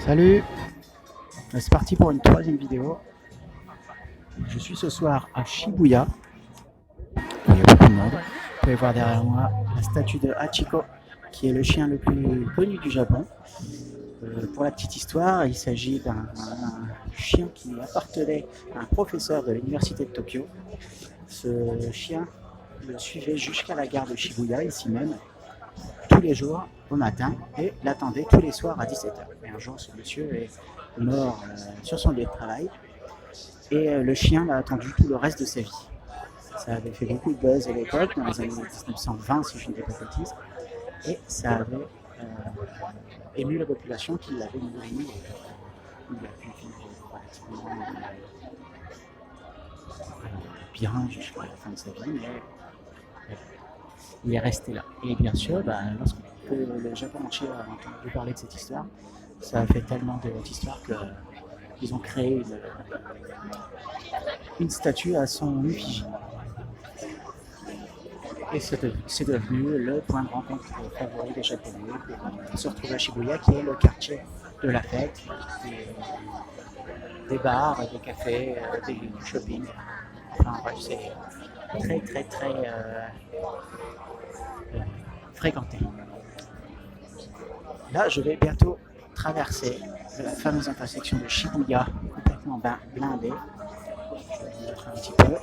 Salut, c'est parti pour une troisième vidéo. Je suis ce soir à Shibuya, où il y a beaucoup de monde. Vous pouvez voir derrière moi la statue de Hachiko, qui est le chien le plus connu du Japon. Pour la petite histoire, il s'agit d'un chien qui appartenait à un professeur de l'université de Tokyo. Ce chien le suivait jusqu'à la gare de Shibuya, ici même, tous les jours au matin, et l'attendait tous les soirs à 17h. Et un jour, ce monsieur est mort sur son lieu de travail, et le chien l'a attendu tout le reste de sa vie. Ça avait fait beaucoup de buzz à l'époque, dans les années 1920 si je ne dis pas de bêtises, et ça avait ému la population qui l'avait nourri. Il a pu vivre relativement bien jusqu'à la fin de sa vie, mais il est resté là. Et bien sûr, lorsque le Japon entier a entendu parler de cette histoire, ça a fait tellement de cette histoire qu'ils ont créé une statue à son effigie. Et c'est devenu le point de rencontre favori des Japonais pour se retrouver à Shibuya, qui est le quartier de la fête, des bars, des cafés, du shopping. Enfin bref, c'est très fréquenté. Là, je vais bientôt traverser la fameuse intersection de Shibuya, complètement blindée. Je vais vous montrer un petit peu.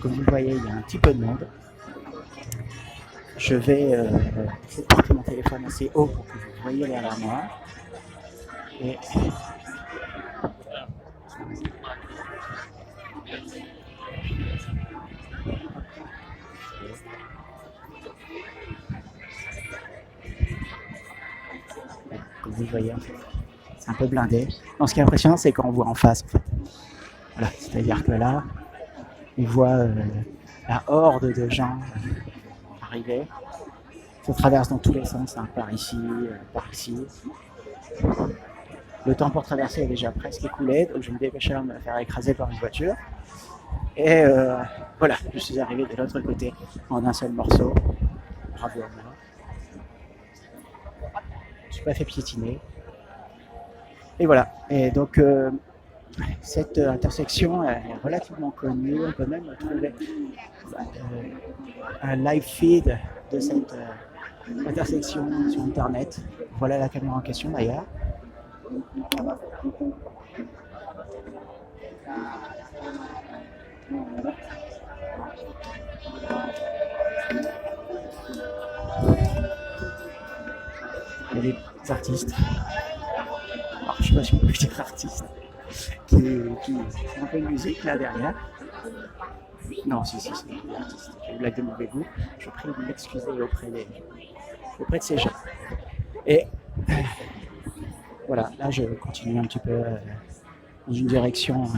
Comme vous le voyez, il y a un petit peu de monde. Je vais porter mon téléphone assez haut pour que vous voyez derrière moi. Et comme vous le voyez, en fait, c'est un peu blindé. Non, ce qui est impressionnant, c'est quand on voit en face, en fait. Voilà, c'est-à-dire que là, on voit la horde de gens arriver. Ça traverse dans tous les sens, hein, par ici, par ici. Le temps pour traverser est déjà presque écoulé, donc je me dépêchais de me faire écraser par une voiture. Et voilà, je suis arrivé de l'autre côté en un seul morceau. Bravo à moi. Je ne suis pas fait piétiner. Et voilà. Et donc, cette intersection est relativement connue. On peut même trouver un live feed de cette intersection sur Internet. Voilà la caméra en question d'ailleurs. Il y a des artistes. Alors, je ne sais pas si on peut dire artistes. Qui font un peu de musique là derrière. Non, si, c'est des artistes. J'ai une blague de mauvais goût. Je prie de m'excuser auprès de ces gens. Et voilà, là je continue un petit peu dans une direction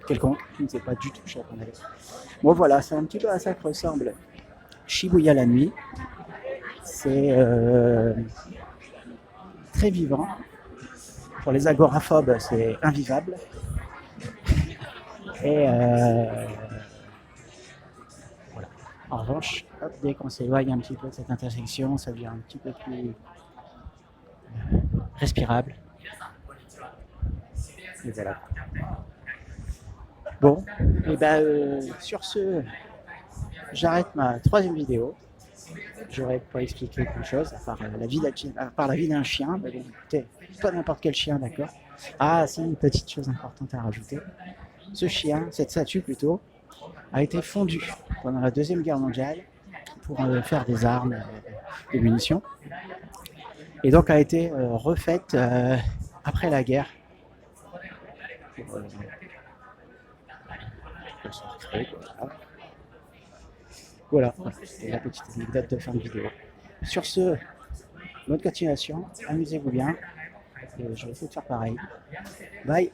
quelconque. Je ne sais pas du tout japonais. Bon voilà, c'est un petit peu à ça que ressemble Shibuya la nuit. C'est très vivant. Pour les agoraphobes, c'est invivable. Et voilà. En revanche, hop, dès qu'on s'éloigne un petit peu de cette intersection, ça devient un petit peu plus respirable. Et voilà. Bon, et sur ce, j'arrête ma troisième vidéo. J'aurais pas expliqué quelque chose, à part la vie d'un chien. Mais bon, écoutez, pas n'importe quel chien, d'accord. Ah, si, une petite chose importante à rajouter. Ce chien, cette statue plutôt, a été fondue pendant la Deuxième Guerre mondiale pour faire des armes, des munitions. Et donc a été refaite après la guerre. Voilà, c'était la petite anecdote de fin de vidéo. Sur ce, bonne continuation, amusez-vous bien, et je vais essayer de faire pareil. Bye.